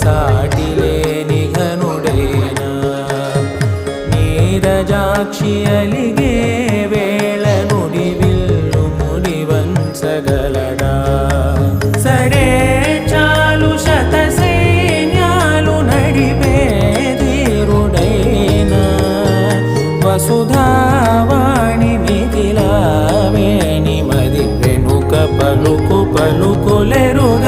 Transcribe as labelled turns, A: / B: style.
A: సాటిలేని ఘనుడేనా నీరజాక్షి అలిగే వేళ నుడి విల్లు ముడి వంచగలడా సడే చాలు శత సైన్యాలు నడిపే ధీరుడైనా వసుధావాణి మిథిలావేణి మది వెనుక పలుకు పలుకులెరుగ